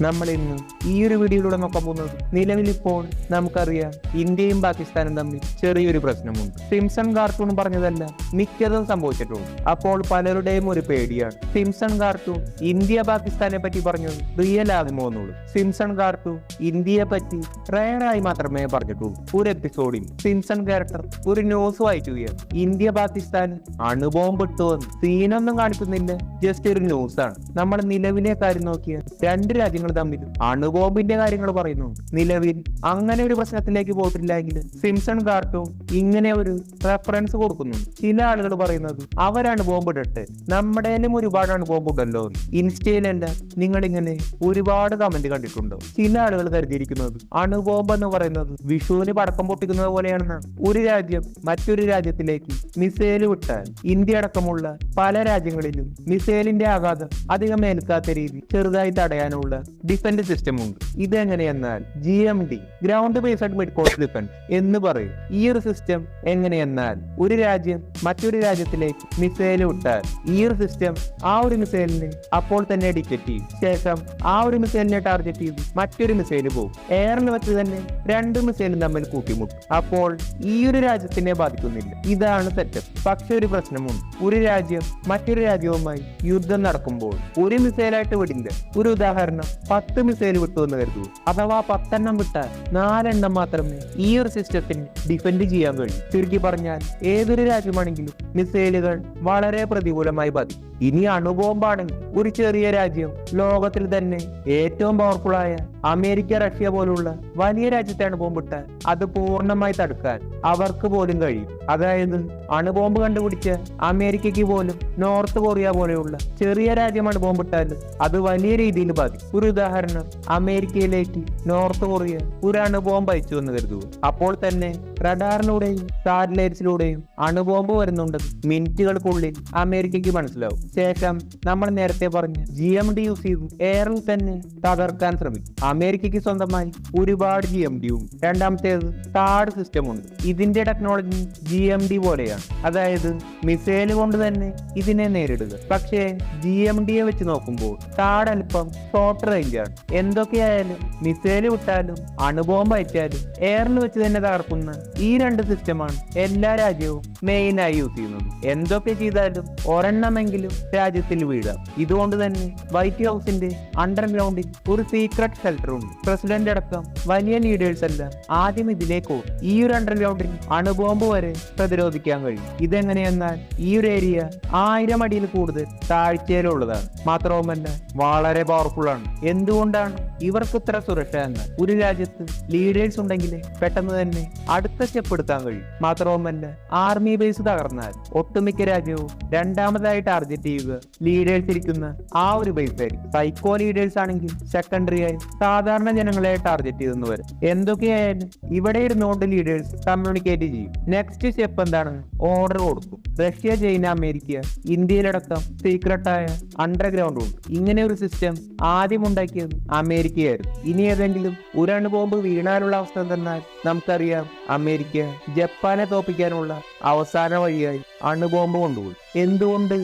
നമ്മൾ ഇന്ന് ഈ ഒരു വീഡിയോയിലൂടെ നോക്കാൻ പോകുന്നത് നിലവിലിപ്പോൾ നമുക്കറിയാം ഇന്ത്യയും പാകിസ്ഥാനും തമ്മിൽ ചെറിയൊരു പ്രശ്നമുണ്ട്. സിംസൺ കാർട്ടൂൺ പറഞ്ഞതല്ല മിക്കതും സംഭവിച്ചിട്ടുണ്ട്. അപ്പോൾ പലരുടെയും ഒരു പേടിയാണ് സിംസൺ കാർട്ടൂൺ ഇന്ത്യ പാകിസ്ഥാനെ പറ്റി പറഞ്ഞത് റിയൽ ആകുമോ എന്നുള്ളത്. സിംസൺ കാർട്ടൂൺ ഇന്ത്യയെ പറ്റി റയറായി മാത്രമേ പറഞ്ഞിട്ടുള്ളൂ. ഒരു എപ്പിസോഡിൽ സിംസൺ ക്യാരക്ടർ ഒരു ന്യൂസ് വായിക്കുകയാണ്, ഇന്ത്യ പാകിസ്ഥാൻ അണുബോംബ് ഇട്ടുവെന്ന്. സീനൊന്നും കാണിക്കുന്നില്ല, ജസ്റ്റ് ഒരു ന്യൂസാണ്. നമ്മൾ നിലവിലെ കാര്യം നോക്കിയാൽ രണ്ട് രാജ്യങ്ങൾ തമ്മിൽ അണുബോംബിന്റെ കാര്യങ്ങൾ പറയുന്നുണ്ട്. നിലവിൽ അങ്ങനെ ഒരു പ്രശ്നത്തിലേക്ക് പോയിട്ടില്ലെങ്കിൽ സിംസൺ കാർട്ടൂൺ ഇങ്ങനെ ഒരു റെഫറൻസ് കൊടുക്കുന്നുണ്ട്. ചില ആളുകൾ പറയുന്നത് അവരാണ് ബോംബ് ഇടട്ടെ, നമ്മുടെയിലും ഒരുപാട് അണുബോംബ് ഉണ്ടല്ലോ. ഇൻസ്റ്റയിലല്ല നിങ്ങളിങ്ങനെ ഒരുപാട് കമന്റ് കണ്ടിട്ടുണ്ടോ? ചില ആളുകൾ കരുതിയിരിക്കുന്നത് അണുബോംബ് എന്ന് പറയുന്നത് വിഷുവിന് പടക്കം പൊട്ടിക്കുന്നത് പോലെയാണെന്നാണ്. ഒരു രാജ്യം മറ്റൊരു രാജ്യത്തിലേക്ക് മിസൈൽ വിട്ടാൽ ഇന്ത്യ അടക്കമുള്ള പല രാജ്യങ്ങളിലും മിസൈലിന്റെ ആഘാതം അധികം ഏൽക്കാത്ത രീതി ചെറുതായി തടയാനുള്ള ഡിഫൻസ് സിസ്റ്റം ഉണ്ട്. ഇതെങ്ങനെയെന്നാൽ GMD, ground based mid course defence എന്ന് പറയും. ഈ ഒരു സിസ്റ്റം എങ്ങനെയെന്നാൽ ഒരു രാജ്യം മറ്റൊരു രാജ്യത്തിലേക്ക് മിസൈൽ വിട്ടാൽ ഈ ഒരു സിസ്റ്റം ആ ഒരു മിസൈലിനെ അപ്പോൾ തന്നെ ഡിറ്റക്ട് ചെയ്യും. ശേഷം ആ ഒരു മിസൈലിനെ ടാർഗറ്റ് ചെയ്ത് മറ്റൊരു മിസൈൽ പോകും. എയറിൽ വെച്ച് തന്നെ രണ്ട് മിസൈലും തമ്മിൽ കൂട്ടിമുട്ടും. അപ്പോൾ ഈ ഒരു രാജ്യത്തിനെ ബാധിക്കുന്നില്ല. ഇതാണ് സെറ്റപ്പ്. പക്ഷെ ഒരു പ്രശ്നമുണ്ട്. ഒരു രാജ്യം മറ്റൊരു രാജ്യവുമായി യുദ്ധം നടക്കുമ്പോൾ ഒരു മിസൈലായിട്ട് വിടില്ല. ഒരു ഉദാഹരണം, 10 മിസൈൽ വിട്ടു എന്ന് കരുതൂ. അഥവാ 10 എണ്ണം വിട്ടാൽ 4 എണ്ണം മാത്രമേ ഈ ഒരു സിസ്റ്റത്തിന് ഡിഫെൻഡ് ചെയ്യാൻ കഴിയൂ. ചുരുക്കി പറഞ്ഞാൽ ഏതൊരു രാജ്യമാണെങ്കിലും മിസൈലുകൾ വളരെ പ്രതികൂലമായി ബാധിക്കും. ഇനി അണുബോംബാണെങ്കിൽ ഒരു ചെറിയ രാജ്യം ലോകത്തിൽ തന്നെ ഏറ്റവും പവർഫുൾ ആയ അമേരിക്ക, റഷ്യ പോലുള്ള വലിയ രാജ്യത്താണ് ബോംബിട്ടാൽ അത് പൂർണ്ണമായി തടുക്കാൻ അവർക്ക് പോലും കഴിയും. അതായത് അണുബോംബ് കണ്ടുപിടിച്ച അമേരിക്കയ്ക്ക് പോലും നോർത്ത് കൊറിയ പോലെയുള്ള ചെറിയ രാജ്യമാണ് ബോംബിട്ടാലും അത് വലിയ രീതിയിൽ ബാധിക്കും. ഒരു ഉദാഹരണം, അമേരിക്കയിലേക്ക് നോർത്ത് കൊറിയ ഒരു അണുബോംബ് അയച്ചു എന്ന് കരുതുക. അപ്പോൾ തന്നെ റഡാറിലൂടെയും സാറ്റലൈറ്റ്സിലൂടെയും അണുബോംബ് വരുന്നുണ്ടെന്ന് മിനിറ്റുകൾക്കുള്ളിൽ അമേരിക്കയ്ക്ക് മനസ്സിലാവും. ശേഷം നമ്മൾ നേരത്തെ പറഞ്ഞ GMD യൂസ് ചെയ്തു എയറിൽ തന്നെ തകർക്കാൻ ശ്രമിക്കും. അമേരിക്കയ്ക്ക് സ്വന്തമായി ഒരുപാട് GMD ഉണ്ട്. രണ്ടാമത്തേത് താഡ് സിസ്റ്റം ഉണ്ട്. ഇതിന്റെ ടെക്നോളജി GMD പോലെയാണ്, അതായത് മിസൈൽ കൊണ്ട് തന്നെ ഇതിനെ നേരിടുക. പക്ഷേ GMDയെ വെച്ച് നോക്കുമ്പോൾ താഡ് അല്പം ഷോർട്ട് റേഞ്ച് ആണ്. എന്തൊക്കെയായാലും മിസൈൽ വിട്ടാലും അണുബോംബ് അയച്ചാലും എയറിൽ വെച്ച് തന്നെ തകർക്കുന്ന ഈ രണ്ട് സിസ്റ്റമാണ് എല്ലാ രാജ്യവും മെയിനായി യൂസ് ചെയ്യുന്നത്. എന്തൊക്കെ ചെയ്താലും ഒരെണ്ണമെങ്കിലും രാജ്യത്തിൽ വീഴാം. ഇതുകൊണ്ട് തന്നെ വൈറ്റ് ഹൗസിന്റെ അണ്ടർഗ്രൗണ്ടിൽ ഒരു സീക്രട്ട് ഷെൽട്ടർ ഉണ്ട്. പ്രസിഡന്റ് അടക്കം വലിയ ലീഡേഴ്സ് എല്ലാം ആദ്യം ഇതിലേക്ക് പോകും. ഈ ഒരു അണ്ടർഗ്രൗണ്ടിൽ അണുബോംബ് വരെ പ്രതിരോധിക്കാൻ കഴിയും. ഇതെങ്ങനെയെന്നാൽ ഈ ഒരു ഏരിയ 1000 അടിയിൽ കൂടുതൽ താഴ്ചയിലുള്ളതാണ്. മാത്രവുമല്ല വളരെ പവർഫുൾ ആണ്. എന്തുകൊണ്ടാണ് ഇവർക്ക് ഇത്ര സുരക്ഷ എന്നാൽ ഒരു രാജ്യത്ത് ലീഡേഴ്സ് ഉണ്ടെങ്കിൽ പെട്ടെന്ന് തന്നെ അടുത്ത സ്റ്റെപ്പ് എടുക്കാൻ കഴിയും. മാത്രവുമല്ല ആർമി ബേസ് തകർന്നാൽ ഒട്ടുമിക്ക രാജ്യവും രണ്ടാമതായി ടാർഗറ്റ് ചെയ്യുക ലീഡേഴ്സ് ഇരിക്കുന്ന ആ ഒരു ബേസ് ആയിരിക്കും. സൈക്കോ ലീഡേഴ്സ് ആണെങ്കിൽ സെക്കൻഡറി ആയി സാധാരണ ജനങ്ങളെ ടാർഗറ്റ് ചെയ്തെന്ന് വരും. എന്തൊക്കെയായാലും ഇവിടെ ഇരുന്നുകൊണ്ട് ലീഡേഴ്സ് കമ്മ്യൂണിക്കേറ്റ് ചെയ്യും. നെക്സ്റ്റ് സ്റ്റെപ്പ് എന്താണെന്ന് ഓർഡർ കൊടുക്കും. റഷ്യ, ചൈന, അമേരിക്ക, ഇന്ത്യയിലടക്കം സീക്രട്ടായ അണ്ടർഗ്രൗണ്ട് ഉണ്ട്. ഇങ്ങനെ ഒരു സിസ്റ്റം ആദ്യം ഉണ്ടാക്കിയത് അമേരിക്കയായിരുന്നു. ഇനി ഏതെങ്കിലും ഒരു അണുബോംബ് വീണാലുള്ള അവസ്ഥ എന്തെന്നാൽ നമുക്കറിയാം അമേരിക്ക ജപ്പാനെ തോപ്പിക്കാനുള്ള അവസാന വഴിയായി അണുബോംബ് കൊണ്ടുപോയി. എന്തുകൊണ്ട്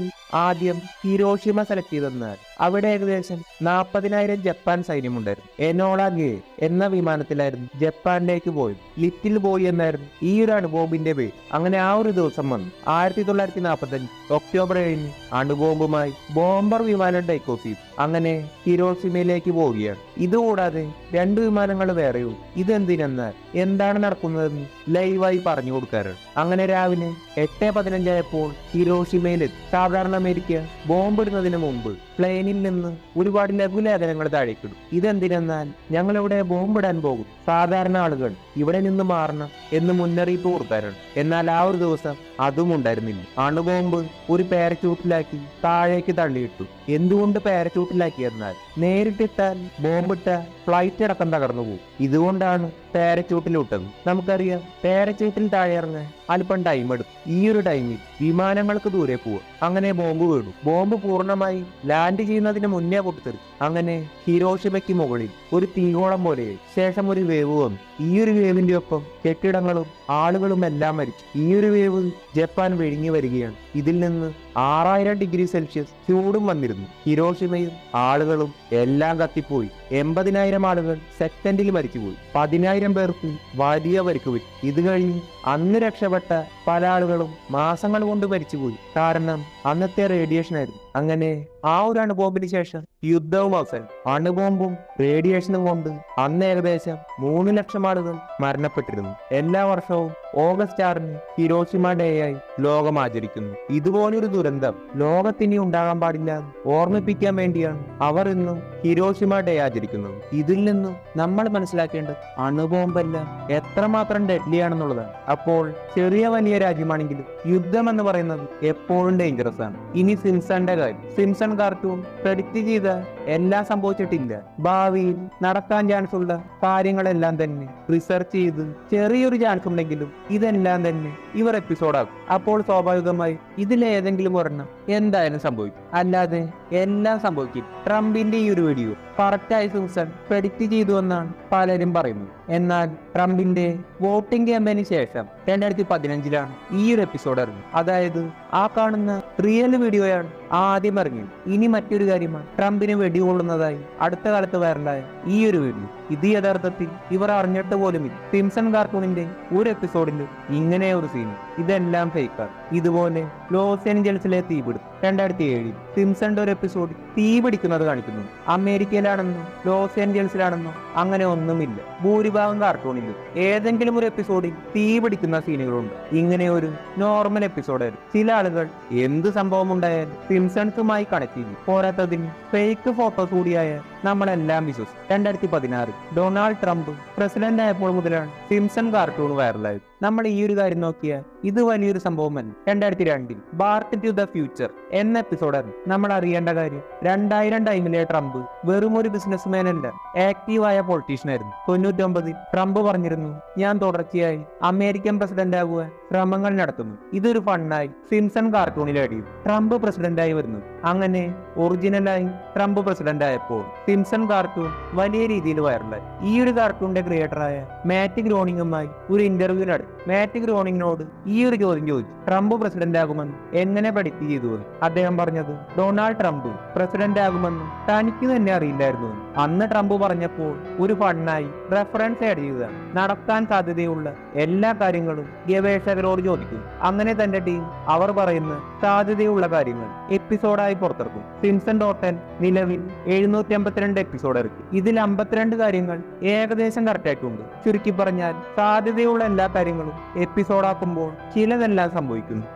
ആദ്യം ഹിരോഷിമ സെലക്ട് ചെയ്തെന്നാൽ അവിടെ ഏകദേശം 40,000 ജപ്പാൻ സൈന്യമുണ്ടായിരുന്നു. എനോള ഗേ എന്ന വിമാനത്തിലായിരുന്നു ജപ്പാനിലേക്ക് പോയത്. ലിറ്റിൽ ബോയ് എന്നായിരുന്നു ഈ ഒരു അണുബോംബിന്റെ പേര്. അങ്ങനെ ആ ഒരു ദിവസം വന്നു 1945 ഒക്ടോബർ 7 അണുബോംബുമായി ബോംബർ വിമാനം ടേക്ക് ഓഫ് ചെയ്തു. അങ്ങനെ ഹിരോഷിമയിലേക്ക് പോവുകയാണ്. ഇതുകൂടാതെ 2 വിമാനങ്ങൾ വേറെയും. ഇതെന്തിനെന്നാൽ എന്താണ് നടക്കുന്നതെന്ന് ലൈവായി പറഞ്ഞു കൊടുക്കാറാണ്. അങ്ങനെ രാവിലെ 8:15 ആയപ്പോൾ ഹിരോഷിമയിലെത്തി. സാധാരണ അമേരിക്ക ബോംബ് ഇടുന്നതിന് മുമ്പ് പ്ലെയിനിൽ നിന്ന് ഒരുപാട് ലഘുലേഖനങ്ങൾ താഴേക്കിടും. ഇതെന്തിനെന്നാൽ ഞങ്ങളിവിടെ ബോംബിടാൻ പോകും, സാധാരണ ആളുകൾ ഇവിടെ നിന്ന് മാറണം എന്ന് മുന്നറിയിപ്പ് കൊടുക്കാറാണ്. എന്നാൽ ആ ഒരു ദിവസം അതും ഉണ്ടായിരുന്നില്ല. അണുബോംബ് ഒരു പാരച്യൂട്ടിലാക്കി താഴേക്ക് തള്ളിയിട്ടു. എന്തുകൊണ്ട് പാരച്യൂട്ടിലാക്കിയെന്നാൽ നേരിട്ടിട്ടാൽ ബോംബിട്ട ഫ്ലൈറ്റ് അടക്കം തകർന്നു പോകും. ഇതുകൊണ്ടാണ് പാരച്യൂട്ടിൽ വിട്ടത്. നമുക്കറിയാം പാരച്യൂട്ടിൽ താഴെ ഇറങ്ങാൻ അല്പം ടൈം എടുക്കും. ഈ ഒരു ടൈമിൽ വിമാനങ്ങൾക്ക് ദൂരെ പോവുക. അങ്ങനെ ബോംബ് വീണു. ബോംബ് പൂർണ്ണമായി ലാൻഡ് ചെയ്യുന്നതിന് മുന്നേ പൊട്ടിത്തെറിച്ചു. അങ്ങനെ ഹിരോഷിമയ്ക്ക് മുകളിൽ ഒരു തീകോളം പോലെ, ശേഷം ഒരു വേവ് വന്നു. ഈ ഒരു വേവിന്റെ ഒപ്പം കെട്ടിടങ്ങളും ആളുകളും എല്ലാം മരിച്ചു. ഈ ഒരു വേവ് ജപ്പാൻ വിഴുങ്ങി വരികയാണ്. ഇതിൽ നിന്ന് 6000 ഡിഗ്രി സെൽഷ്യസ് ചൂടും വന്നിരുന്നു. ഹിരോഷിമയും ആളുകളും എല്ലാം കത്തിപ്പോയി. 80,000 ആളുകൾ സെക്കൻഡിൽ മരിച്ചുപോയി. 10,000 പേർക്ക് വലിയ പരിക്ക് പറ്റി. ഇത് കഴിഞ്ഞ് അന്ന് രക്ഷപ്പെട്ട പല ആളുകളും മാസങ്ങൾ കൊണ്ട് മരിച്ചുപോയി. കാരണം അന്നത്തെ റേഡിയേഷൻ ആയിരുന്നു. അങ്ങനെ ആ ഒരു അണുബോംബിന് ശേഷം യുദ്ധവും അവസാനം. അണുബോംബും റേഡിയേഷനും കൊണ്ട് അന്ന് ഏകദേശം 3 ലക്ഷം ആളുകൾ മരണപ്പെട്ടിരുന്നു. എല്ലാ വർഷവും ഓഗസ്റ്റ് 6 ഹിരോഷിമ ഡേ ആയി ലോകം ആചരിക്കുന്നു. ഇതുപോലൊരു ദുരന്തം ലോകത്തിനി ഉണ്ടാകാൻ പാടില്ല ഓർമ്മിപ്പിക്കാൻ വേണ്ടിയാണ് അവർ ഇന്നും ഹിരോഷിമ ഡേ ആചരിക്കുന്നത്. ഇതിൽ നിന്നും നമ്മൾ മനസ്സിലാക്കേണ്ടത് അണുബോംബല്ല എത്രമാത്രം ഡെഡ്ലി ആണെന്നുള്ളതാണ്. അപ്പോൾ ചെറിയ വലിയ രാജ്യമാണെങ്കിലും യുദ്ധം എന്ന് പറയുന്നത് എപ്പോഴും ഡേഞ്ചറസ് ആണ്. ഇനി സിംസന്റെ കാര്യം. സിംസൺ കാർട്ടൂൺ പ്രെഡിക്റ്റ് ചെയ്ത എല്ലാം സംഭവിച്ചിട്ടില്ല. ഭാവിയിൽ നടക്കാൻ ചാൻസ് ഉള്ള കാര്യങ്ങളെല്ലാം തന്നെ റിസർച്ച് ചെയ്ത് ചെറിയൊരു ചാൻസ് ഉണ്ടെങ്കിലും ഇതെല്ലാം തന്നെ ഇവർ എപ്പിസോഡാകും. അപ്പോൾ സ്വാഭാവികമായി ഇതിലേതെങ്കിലും ഒരെണ്ണം എന്തായാലും സംഭവിക്കും. അല്ലാതെ എല്ലാം സംഭവിക്കും. ട്രംപിന്റെ ഈ ഒരു വീഡിയോ കറക്റ്റായി സിംസൺ പ്രെഡിക്റ്റ് ചെയ്തു എന്നാണ് പലരും പറയുന്നത്. എന്നാൽ ട്രംപിന്റെ വോട്ടിംഗ് ക്യാമ്പയിന് ശേഷം 2015 ഈ ഒരു എപ്പിസോഡ് ഇറങ്ങി. അതായത് ആ കാണുന്ന റിയൽ വീഡിയോയാണ് ആദ്യം ഇറങ്ങിയത്. ഇനി മറ്റൊരു കാര്യമാണ് ട്രംപിന് വെടികൊള്ളുന്നതായി അടുത്ത കാലത്ത് വൈറലായ ഈ ഒരു വീഡിയോ. ഇത് യഥാർത്ഥത്തിൽ ഇവർ അറിഞ്ഞിട്ട് പോലുമില്ല. സിംസൺ കാർട്ടൂണിന്റെ ഒരു എപ്പിസോഡിൽ ഇങ്ങനെ ഒരു സീൻ. ഇതെല്ലാം ഫേക്കാണ്. ഇതുപോലെ ലോസ് ഏഞ്ചൽസിലെ തീപിടുത്തം 2007 സിംസന്റെ ഒരു എപ്പിസോഡ് തീ പിടിക്കുന്നത് കാണിക്കുന്നു. അമേരിക്കയിലാണെന്നോ ലോസ് ഏഞ്ചൽസിലാണെന്നോ അങ്ങനെ ഒന്നുമില്ല. ഭൂരിഭാഗം കാർട്ടൂണിലും ഏതെങ്കിലും ഒരു എപ്പിസോഡിൽ തീ പിടിക്കുന്ന സീനുകളുണ്ട്. ഇങ്ങനെ ഒരു നോർമൽ എപ്പിസോഡായിരുന്നു. ചില ആളുകൾ എന്ത് സംഭവം ഉണ്ടായാലും സിംസൺസുമായി കണക്ട് ചെയ്തു. പോരാത്തതിന് ഫേക്ക് ഫോട്ടോസ് കൂടിയായ നമ്മളെല്ലാം വിശ്വസിച്ചു. 2016 ഡൊണാൾഡ് ട്രംപ് പ്രസിഡന്റ് ആയപ്പോൾ മുതലാണ് സിംസൺ കാർട്ടൂൺ വൈറലായത്. നമ്മൾ ഈ ഒരു കാര്യം നോക്കിയാൽ ഇത് വലിയൊരു സംഭവമല്ല. 2002 ബാർട്ട് ടു ദ ഫ്യൂച്ചർ എന്ന എപ്പിസോഡാണ്. നമ്മൾ അറിയേണ്ട കാര്യം 2000 ടൈമിലെ ട്രംപ് വെറും ഒരു ബിസിനസ്മാൻ അല്ല, ആക്റ്റീവായ പൊളിറ്റീഷ്യൻ ആയിരുന്നു. 99 ട്രംപ് പറഞ്ഞിരുന്നു, ഞാൻ തുടർച്ചയായി അമേരിക്കൻ പ്രസിഡന്റ് ആകുവാൻ ശ്രമങ്ങൾ നടത്തുന്നു. ഇതൊരു ഫണ്ണായി സിംസൺ കാർട്ടൂണിൽ അടിയും. ട്രംപ് പ്രസിഡന്റായി വരുന്നു. അങ്ങനെ ഒറിജിനലായി ട്രംപ് പ്രസിഡന്റ് ആയപ്പോൾ സിംസൺ കാർട്ടൂൺ വലിയ രീതിയിൽ വൈറലായി. ഈ ഒരു കാർട്ടൂണിന്റെ ക്രിയേറ്ററായ മാറ്റ് ഗ്രോണിങ്ങുമായി ഒരു ഇന്റർവ്യൂ നടത്തി. മാറ്റ് ഗ്രോണിങ്ങിനോട് ഈ ഒരു ചോദ്യം ചോദിച്ചു, ട്രംപ് പ്രസിഡന്റ് ആകുമെന്ന് എങ്ങനെ പ്രെഡിക്റ്റ് ചെയ്തു? അദ്ദേഹം പറഞ്ഞത് ഡൊണാൾഡ് ട്രംപ് പ്രസിഡന്റ് ആകുമെന്ന് തനിക്ക് തന്നെ അറിയില്ലായിരുന്നു. അന്ന് ട്രംപ് പറഞ്ഞപ്പോൾ ഒരു ഫണ്ണായി റെഫറൻസ് ആഡ് ചെയ്തതാണ്. നടക്കാൻ സാധ്യതയുള്ള എല്ലാ കാര്യങ്ങളും ഗവേഷകരോട് ചോദിക്കും. അങ്ങനെ തന്റെ ടീം അവർ പറയുന്ന സാധ്യതയുള്ള കാര്യങ്ങൾ എപ്പിസോഡായി പുറത്തിറക്കും. സിംസൺ ടോട്ടൽ നിലവിൽ 752 എപ്പിസോഡ് ഇറക്കി. ഇതിൽ 52 കാര്യങ്ങൾ ഏകദേശം കറക്റ്റ് ആയിട്ടുണ്ട്. ചുരുക്കി പറഞ്ഞാൽ സാധ്യതയുള്ള എല്ലാ കാര്യങ്ങളും എപ്പിസോഡാക്കുമ്പോൾ ചിലതെല്ലാം സംഭവിക്കുന്നു.